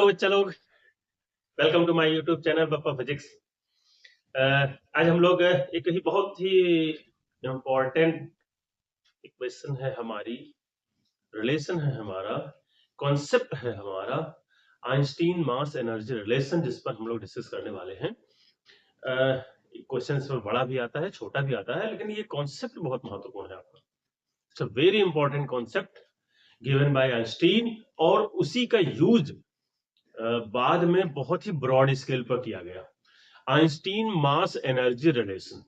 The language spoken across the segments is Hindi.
हेलो बच्चा लोग, welcome to my YouTube channel Bappa physics. आज हम लोग एक ही बहुत ही इम्पोर्टेंट इक्वेशन है हमारी, रिलेशन है हमारा, कॉन्सेप्ट है हमारा आइंस्टीन मास एनर्जी रिलेशन, जिस पर हम लोग डिस्कस करने वाले हैं। क्वेश्चन इसमें बड़ा भी आता है, छोटा भी आता है, लेकिन ये कॉन्सेप्ट बहुत महत्वपूर्ण है आपका। It's a very important concept given by Einstein, और उसी का यूज बाद में बहुत ही ब्रॉड स्केल पर किया गया। Einstein mass energy relation,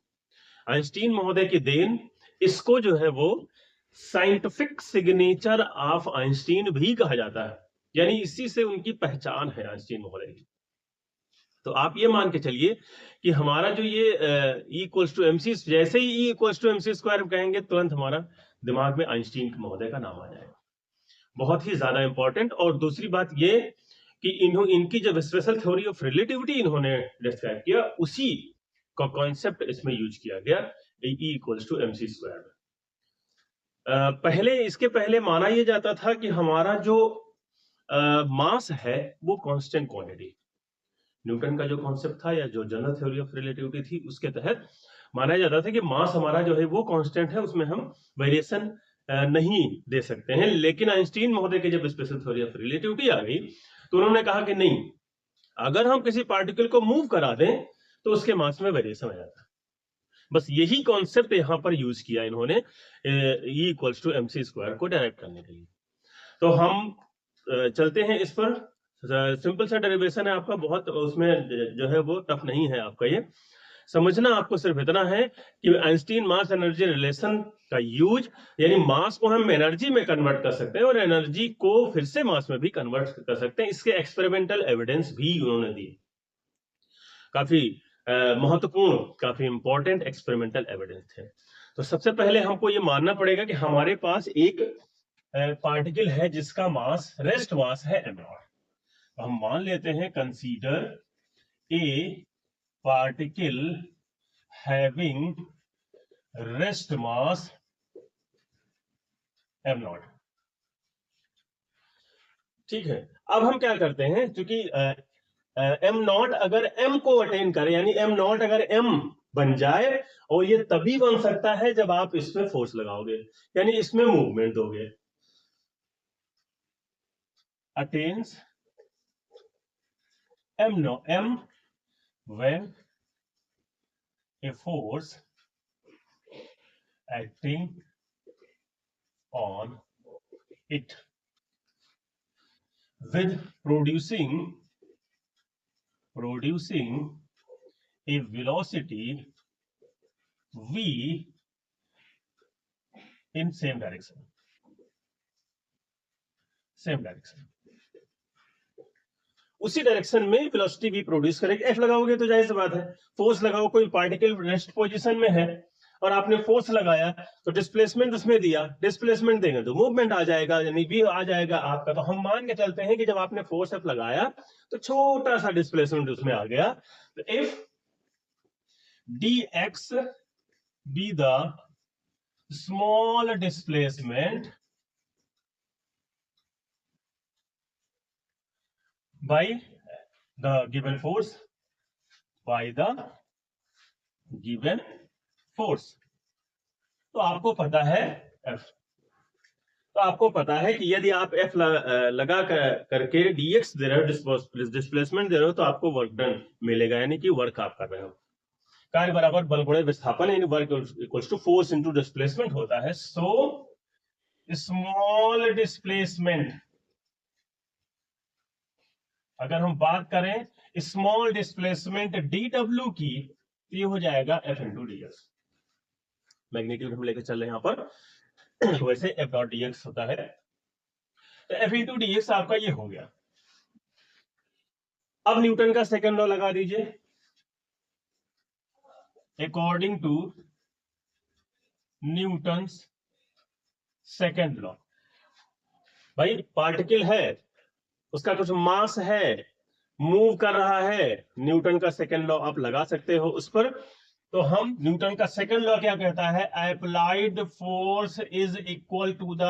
Einstein महोदय की देन। इसको जो है वो साइंटिफिक सिग्नेचर ऑफ आइंस्टीन भी कहा जाता है, यानी इसी से उनकी पहचान है आइंस्टीन महोदय की। तो आप ये मान के चलिए कि हमारा जो ये E इक्वल्स टू एमसी, जैसे ही E equals to mc square कहेंगे तुरंत हमारा दिमाग में आइंस्टीन महोदय का नाम आ जाएगा। बहुत ही ज्यादा इंपॉर्टेंट। और दूसरी बात ये कि इनकी जब स्पेशल थ्योरी ऑफ रिलेटिविटी इन्होंने डिस्क्राइब किया, उसी का कॉन्सेप्ट इसमें यूज किया गया, E equals to mc square. इसके पहले माना यह जाता था कि हमारा जो मास है वो कांस्टेंट क्वांटिटी, न्यूटन का जो कॉन्सेप्ट था या जो जनरल थ्योरी ऑफ रिलेटिविटी थी उसके तहत माना जाता था कि मास हमारा जो है वो कांस्टेंट है, उसमें हम वेरिएशन नहीं दे सकते हैं। लेकिन आइंस्टीन महोदय की जब स्पेशल थ्योरी ऑफ रिलेटिविटी आ गई तो उन्होंने कहा कि नहीं, अगर हम किसी पार्टिकल को मूव करा दें तो उसके मास में वेरिएशन आ जाता है। बस यही कॉन्सेप्ट यहां पर यूज किया इन्होंने E equals to mc square को डायरेक्ट करने के लिए। तो हम चलते हैं इस पर। सिंपल सा डेरिवेशन है आपका, बहुत उसमें जो है वो टफ नहीं है आपका। ये समझना आपको सिर्फ इतना है कि आइंस्टीन मास एनर्जी रिलेशन का यूज, यानी मास को हम एनर्जी में कन्वर्ट कर सकते हैं और एनर्जी को फिर से मास में भी कन्वर्ट कर सकते हैं। इसके एक्सपेरिमेंटल एविडेंस भी उन्होंने दिए, काफी महत्वपूर्ण, काफी इंपॉर्टेंट एक्सपेरिमेंटल एविडेंस थे। तो सबसे पहले हमको ये मानना पड़ेगा कि हमारे पास एक पार्टिकल है जिसका मास, रेस्ट मास है m0। हम मान लेते हैं consider a particle having rest mass m0। ठीक है, अब हम क्या करते हैं, क्योंकि m0 अगर m को अटेन करे, यानी m0 अगर m बन जाए, और ये तभी बन सकता है जब आप इसमें फोर्स लगाओगे, यानी इसमें मूवमेंट दोगे। Attains m when a force acting on it with producing a velocity v in same direction। उसी डायरेक्शन में वेलोसिटी भी प्रोड्यूस करेगी। एफ लगाओगे तो जाहिर सी बात है, फोर्स लगाओ, कोई पार्टिकल रेस्ट पोजीशन में है और आपने फोर्स लगाया तो डिस्प्लेसमेंट उसमें दिया, डिस्प्लेसमेंट देंगे तो मूवमेंट आ जाएगा, यानी भी आ जाएगा आपका। तो हम मान के चलते हैं कि जब आपने फोर्स एफ लगाया तो छोटा सा डिस्प्लेसमेंट उसमें आ गया। तो if dx be the small displacement by the given force, तो आपको पता है F। तो आपको पता है कि यदि आप F लगा करके dx दे रहे हो, डिस्प्लेसमेंट दे रहे हो, तो आपको वर्क डन मिलेगा, यानी कि वर्क आप कर रहे हो। कार्य बराबर बल गुणे विस्थापन, यानी work equals to force into displacement होता है। सो स्मॉल डिस्प्लेसमेंट, अगर हम बात करें स्मॉल डिस्प्लेसमेंट dw की, तो ये हो जाएगा F इंटू dx। मैग्नीट्यूड हम लेकर चल रहे हैं यहाँ पर, वैसे F डॉट dx होता है, तो F इंटू dx आपका ये हो गया। अब न्यूटन का सेकंड लॉ लगा दीजिए। According to Newton's second law, भाई पार्टिकल है, उसका कुछ मास है, मूव कर रहा है, न्यूटन का सेकंड लॉ आप लगा सकते हो उस पर। तो हम न्यूटन का सेकंड लॉ क्या कहता है, applied force is equal to the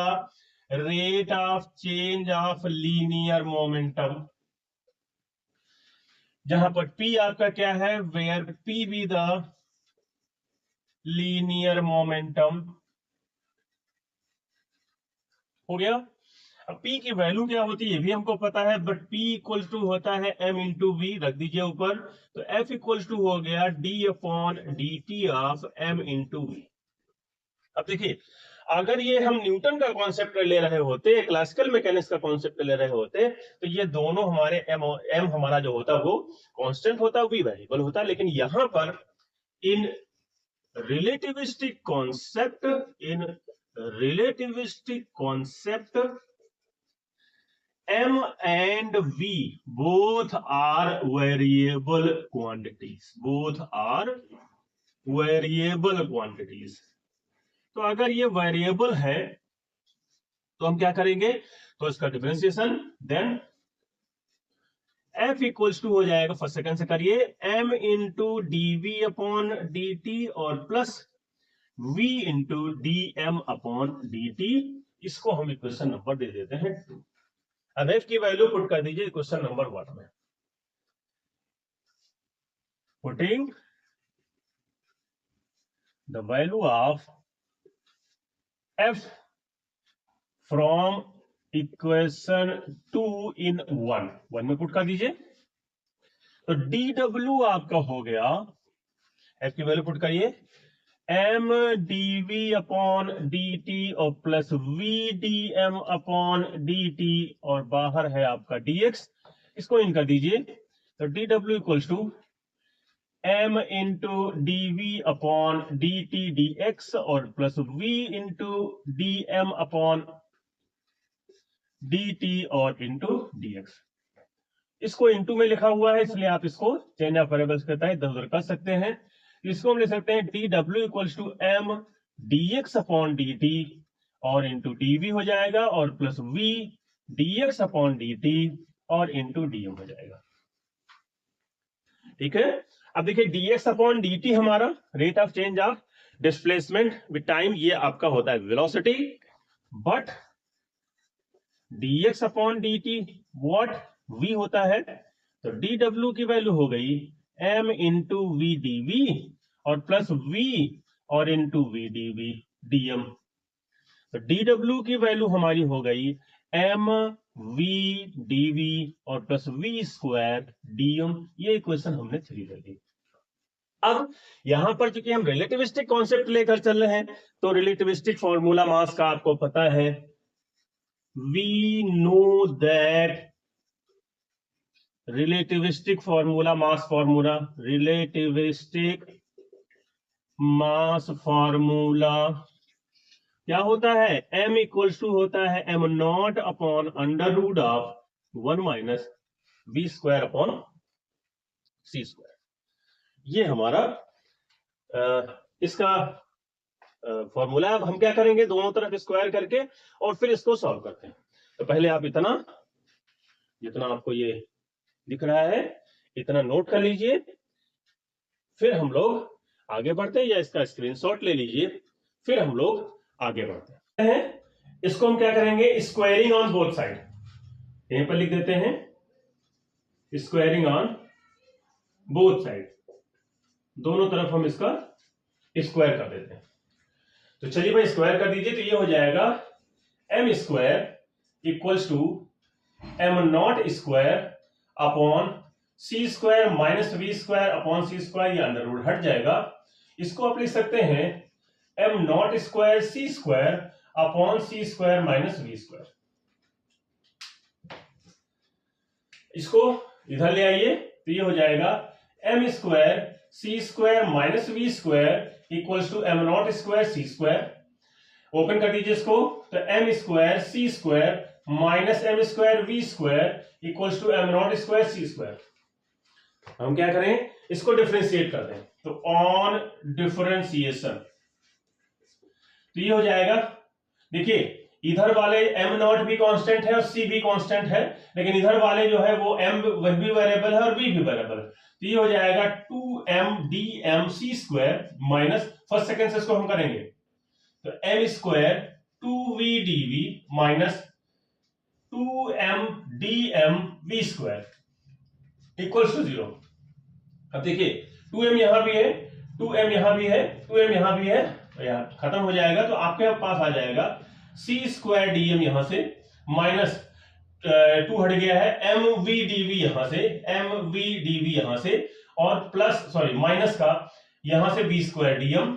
rate of change of linear momentum. जहां पर P आपका क्या है, where P be the linear momentum, हो गया। अब P की वैल्यू क्या होती है ये भी हमको पता है, बट P इक्वल टू होता है M इंटू वी, रख दीजिए ऊपर। तो F इक्वल टू हो गया D upon D t of M into v. अब देखिए, अगर ये हम न्यूटन का कॉन्सेप्ट ले रहे होते, क्लासिकल मैकेनिक्स का कॉन्सेप्ट ले रहे होते, तो ये दोनों हमारे M हमारा जो होता वो कांस्टेंट होता, V वेरिएबल होता। लेकिन यहां पर इन relativistic concept M and V both are variable quantities, तो अगर ये वेरिएबल है तो हम क्या करेंगे, तो इसका differentiation, then F equals to हो जाएगा, फर्स्ट सेकंड से करिए, M into D V upon D T और plus V into D M upon D T. इसको हम इक्वेशन नंबर दे देते हैं 2। अब F की वैल्यू पुट कर दीजिए इक्वेशन नंबर 1 में। Putting the value of F from equation 2 इन 1 में पुट कर दीजिए। तो dw आपका हो गया, F की वैल्यू पुट करिए, M dv अपॉन dt और plus v dm upon dt और बाहर है आपका dx, इसको इन कर दीजिए। तो dw equals to M into dv upon dt dx और plus v into dm upon dt और इंटू dx। इसको इंटू में लिखा हुआ है इसलिए आप इसको चेंज ऑफ वेरिएबल्स के तहत इधर उधर कर सकते हैं। इसको हम ले सकते हैं dw equals to m dx upon dt और इंटू dv हो जाएगा और plus v dx upon dt और इंटू dm हो जाएगा। ठीक है, अब देखिए dx अपॉन dt हमारा rate of change of displacement with time, ये आपका होता है velocity, but dx upon dt what, v होता है। तो dw की वैल्यू हो गई m इंटू वी dv और प्लस v और इंटू वी dv dm। तो dw की वैल्यू हमारी हो गई m v dv और प्लस v स्क्वायर dm। ये इक्वेशन हमने 3 ले ली। अब यहां पर चूंकि हम रिलेटिविस्टिक कॉन्सेप्ट लेकर चल रहे हैं, तो रिलेटिविस्टिक फॉर्मूला मास का आपको पता है, we know that relativistic formula, mass formula, relativistic mass formula क्या होता है, m इक्वल्स टू होता है m naught upon under root of 1 minus v square upon c square. ये हमारा इसका फॉर्मूला। अब हम क्या करेंगे, दोनों तरफ स्क्वायर करके और फिर इसको सॉल्व करते हैं। तो पहले आप इतना, जितना आपको ये दिख रहा है इतना नोट कर लीजिए, फिर हम लोग आगे बढ़ते हैं, या इसका स्क्रीनशॉट ले लीजिए, फिर हम लोग आगे बढ़ते हैं। इसको हम क्या करेंगे, स्क्वायरिंग ऑन बोथ साइड, यहीं पर लिख देते हैं स्क्वायरिंग ऑन बोथ साइड, दोनों तरफ हम इसका स्क्वायर कर देते हैं। तो चलिए भाई स्क्वायर कर दीजिए। तो ये हो जाएगा m square equals to m not square upon C square minus V square upon C square, ये अंडर रूट हट जाएगा। इसको आप लिख सकते हैं m not square C square upon C square minus V square. इसको इधर ले आइए, तो ये हो जाएगा m square C square minus V square equals to m not square C square. Open कर दीजिए इसको, तो m square C square minus m square V square equals to m not square C square. हम क्या करें, इसको डिफरेंशिएट कर दें। तो ऑन डिफरेंशिएशन तो ये हो जाएगा, देखिए इधर वाले m नॉट भी कांस्टेंट है और c भी कांस्टेंट है, लेकिन इधर वाले जो है वो m वह भी वेरिएबल है और v भी वेरिएबल है। तो ये हो जाएगा 2m dm c square minus, first second से इसको हम करेंगे, तो m square 2v dv minus 2m dm v square. Equals to 0। अब देखिए 2m यहां भी है, 2m यहां भी है, 2m यहां भी है, तो यहां खत्म हो जाएगा। तो आपके पास आ जाएगा c² dm यहां से, माइनस 2 हट गया है, mv dv यहां से, mv dv यहां से, और प्लस सॉरी माइनस का यहां से v² dm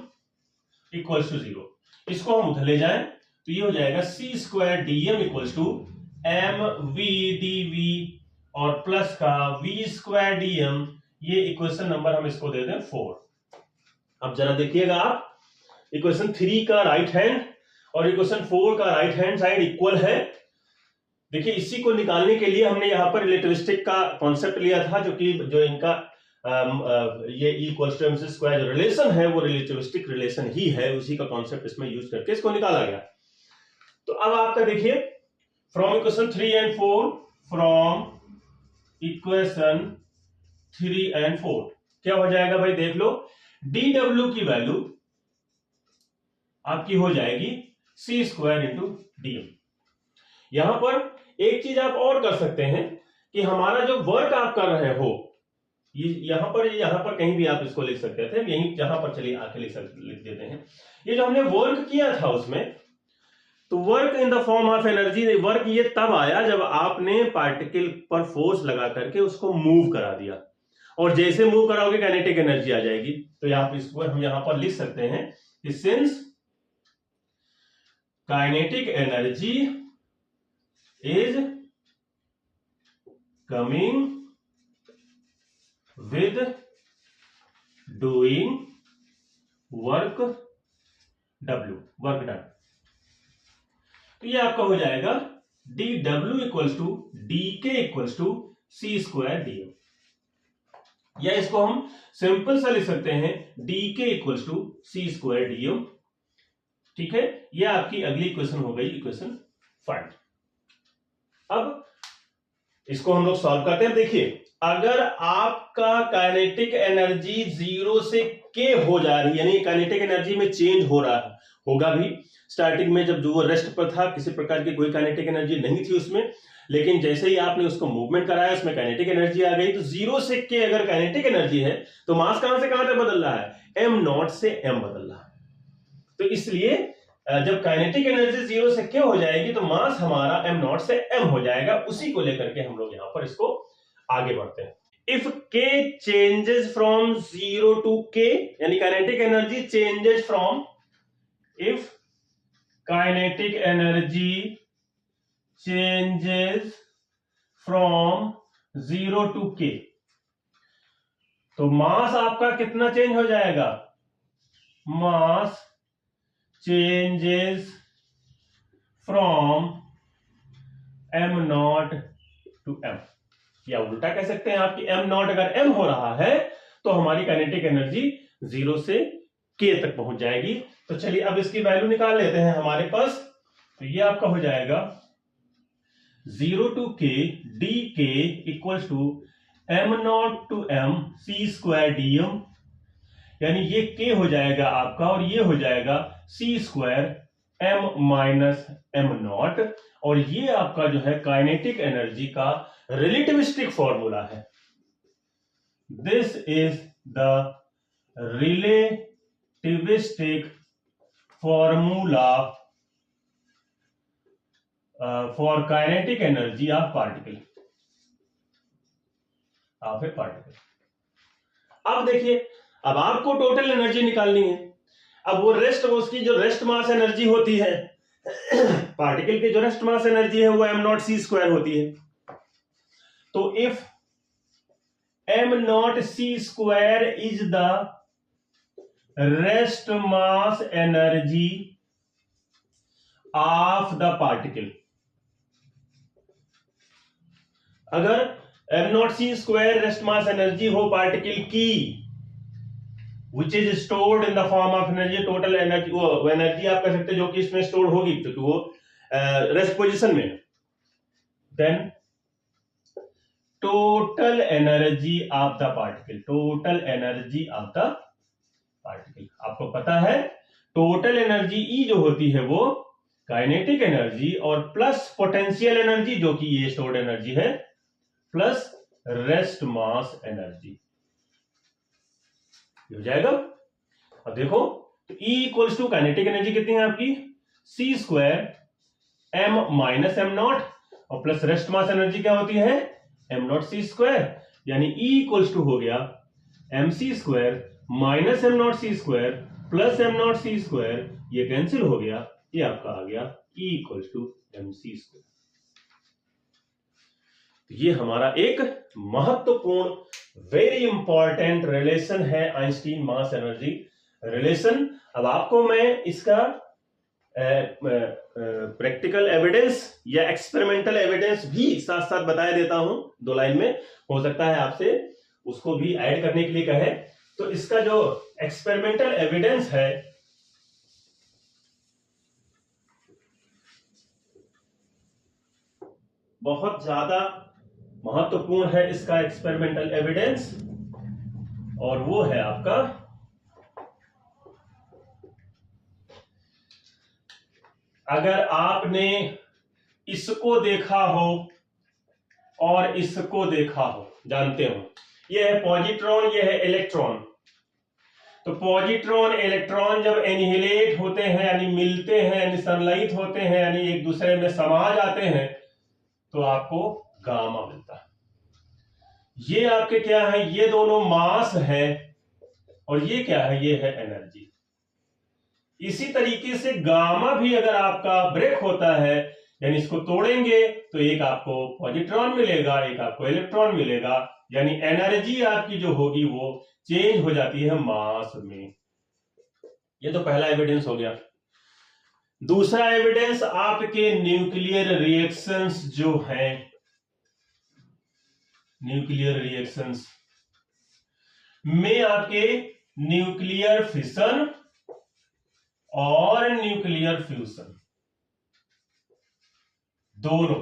इक्वल्स टू 0। इसको हम उधर ले जाएं तो ये हो जाएगा c² dm equals to mv dv और प्लस का v² dm, ये इक्वेशन नंबर हम इसको दे दें 4। अब जरा देखिएगा आप, इक्वेशन 3 का राइट हैंड और इक्वेशन 4 का राइट हैंड साइड इक्वल है। देखिए इसी को निकालने के लिए हमने यहां पर रिलेटिविस्टिक का कॉन्सेप्ट लिया था, जो इनका ये इक्वल्स टू एमसी स्क्वायर जो रिलेशन है वो रिलेटिविस्टिक रिलेशन ही है, उसी का कॉन्सेप्ट इसमें यूज करके इसको निकाला गया। तो अब आपका देखिए from equation 3 and 4, from equation 3 and 4 क्या हो जाएगा भाई, देख लो, dw की वैल्यू आपकी हो जाएगी c² इंटू dm। यहां पर एक चीज आप और कर सकते हैं कि हमारा जो वर्क आप कर रहे हो, ये यहां पर कहीं भी आप इसको लिख सकते थे, यहीं जहां पर चलिए आके लिख देते हैं। ये जो हमने वर्क किया था उसमें, तो work in the form of energy, work ये तब आया जब आपने पार्टिकल पर फोर्स लगा करके उसको मूव करा दिया, और जैसे मूव कराओगे काइनेटिक एनर्जी आ जाएगी। तो इसको हम यहां पर लिख सकते हैं कि since kinetic energy is coming with doing work W, work done. तो ये आपका हो जाएगा dw equals to dk equals to c² dm, या इसको हम सिंपल सा लिख सकते हैं dk equals to c² dm। ठीक है, ये आपकी अगली इक्वेशन हो गई, इक्वेशन 5। अब इसको हम लोग सॉल्व करते हैं। देखिए अगर आपका काइनेटिक एनर्जी 0 से k हो जा रही है, यानी काइनेटिक एनर्जी में चेंज हो रहा होगा भी, स्टार्टिंग में जब जो वो रेस्ट पर था किसी प्रकार की कोई काइनेटिक एनर्जी नहीं थी उसमें, लेकिन जैसे ही आपने उसको मूवमेंट कराया उसमें काइनेटिक एनर्जी आ गई। तो 0 से k अगर काइनेटिक एनर्जी है तो मास कहां से कहां तक बदल रहा है, m0 से m बदल रहा है। तो इसलिए जब काइनेटिक एनर्जी 0 से k हो जाएगी तो मास हमारा m0 से m हो जाएगा। उसी को लेकर के हम लोग यहां पर इसको आगे बढ़ते हैं। If k changes from 0 to k, यानी kinetic energy changes from, if kinetic energy changes from 0 to k, तो मास आपका कितना चेंज हो जाएगा, mass changes from m0 to m, या उल्टा कह सकते हैं आपकी m0 अगर m हो रहा है तो हमारी काइनेटिक एनर्जी 0 से k तक पहुंच जाएगी। तो चलिए अब इसकी वैल्यू निकाल लेते हैं हमारे पास। तो ये आपका हो जाएगा 0 to k dk equals to m0 to m c² dm, यानी ये k हो जाएगा आपका और ये हो जाएगा c² m माइनस m0, और ये आपका जो है काइनेटिक एनर्जी का रिलेटिविस्टिक फॉर्मूला है। This is the relativistic formula for kinetic energy of particle, of A particle. अब देखिए, अब आपको टोटल एनर्जी निकालनी है। अब वो उसकी जो रेस्ट मास एनर्जी होती है पार्टिकल की जो रेस्ट मास एनर्जी है वो m0 c² होती है। तो if m0 c² is the rest mass energy of the particle, अगर m0 c² rest mass energy हो पार्टिकल की, which is stored in the form of energy, total energy, वो एनर्जी आप कह सकते हैं जो कि इसमें स्टोर होगी क्योंकि वो रेस्ट पोजीशन में, then total energy of the particle, total energy of the particle. आपको पता है टोटल एनर्जी E जो होती है वो काइनेटिक एनर्जी और प्लस पोटेंशियल एनर्जी जो कि ये स्टोर्ड एनर्जी है, प्लस रेस्ट मास एनर्जी हो जाएगा। अब देखो तो E equals to kinetic energy कितनी है आपकी C square M minus M not और प्लस रेस्ट मास एनर्जी क्या होती है एम नॉट सी स्क्वायर, यानी E इक्वल्स टू हो गया M C square minus M not C square plus M not C square, ये कैंसिल हो गया, ये आपका आ गया E equals to M C square. ये हमारा एक महत्वपूर्ण वेरी इंपॉर्टेंट रिलेशन है आइंस्टीन मास एनर्जी रिलेशन। अब आपको मैं इसका प्रैक्टिकल एविडेंस या एक्सपेरिमेंटल एविडेंस भी साथ साथ बताया देता हूं, 2 लाइन में, हो सकता है आपसे उसको भी ऐड करने के लिए कहे। तो इसका जो एक्सपेरिमेंटल एविडेंस है बहुत ज्यादा महत्वपूर्ण है इसका एक्सपेरिमेंटल एविडेंस, और वो है आपका अगर आपने इसको देखा हो और इसको देखा हो, जानते हो ये है पॉजिट्रॉन, ये है इलेक्ट्रॉन। तो पॉजिट्रॉन इलेक्ट्रॉन जब एनिहिलेट होते हैं यानी मिलते हैं यानी सनलाइट होते हैं यानी एक दूसरे में समा जाते हैं तो आपको गामा मिलता है। ये आपके क्या है, ये दोनों मास है और ये क्या है, ये है एनर्जी। इसी तरीके से गामा भी अगर आपका ब्रेक होता है यानी इसको तोड़ेंगे तो एक आपको पॉजिट्रॉन मिलेगा, एक आपको इलेक्ट्रॉन मिलेगा, यानी एनर्जी आपकी जो होगी वो चेंज हो जाती है मास में। ये तो पहला एविडेंस हो गया। दूसरा एविडेंस आपके न्यूक्लियर रिएक्शंस जो हैं, न्यूक्लियर रिएक्शंस में आपके न्यूक्लियर फिशन और न्यूक्लियर फ्यूजन दोनों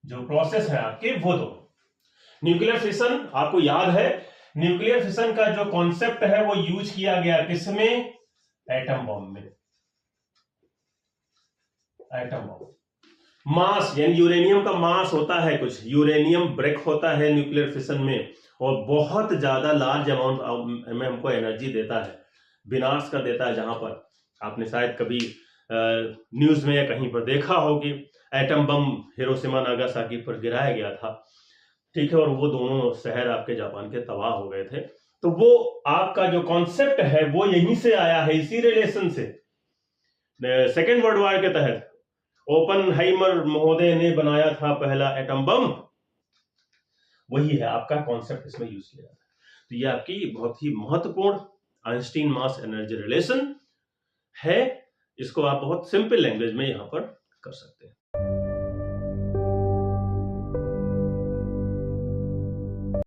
जो प्रोसेस है आपके वो दो। न्यूक्लियर फिशन आपको याद है, न्यूक्लियर फिशन का जो कॉन्सेप्ट है वो यूज किया गया किसमें, एटम बॉम्ब में। एटम बॉम्ब मास यानी यूरेनियम का मास होता है कुछ, यूरेनियम ब्रेक होता है न्यूक्लियर फिशन में और बहुत ज्यादा लार्ज अमाउंट में हमको एनर्जी देता है, विनाश का देता है। जहां पर आपने शायद कभी न्यूज में या कहीं पर देखा हो कि एटम बम हिरोशिमा नागासाकी पर गिराया गया था, ठीक है, और वो दोनों शहर आपके जापान के तबाह हो गए थे। तो वो आपका जो कॉन्सेप्ट है वो यहीं से आया है, इसी रिलेशन से। सेकेंड वर्ल्ड वॉर के तहत ओपनहाइमर महोदय ने बनाया था पहला एटम बम, वही है आपका कॉन्सेप्ट इसमें यूज किया जाता है। तो ये आपकी बहुत ही महत्वपूर्ण आइंस्टीन मास एनर्जी रिलेशन है। इसको आप बहुत सिंपल लैंग्वेज में यहां पर कर सकते हैं।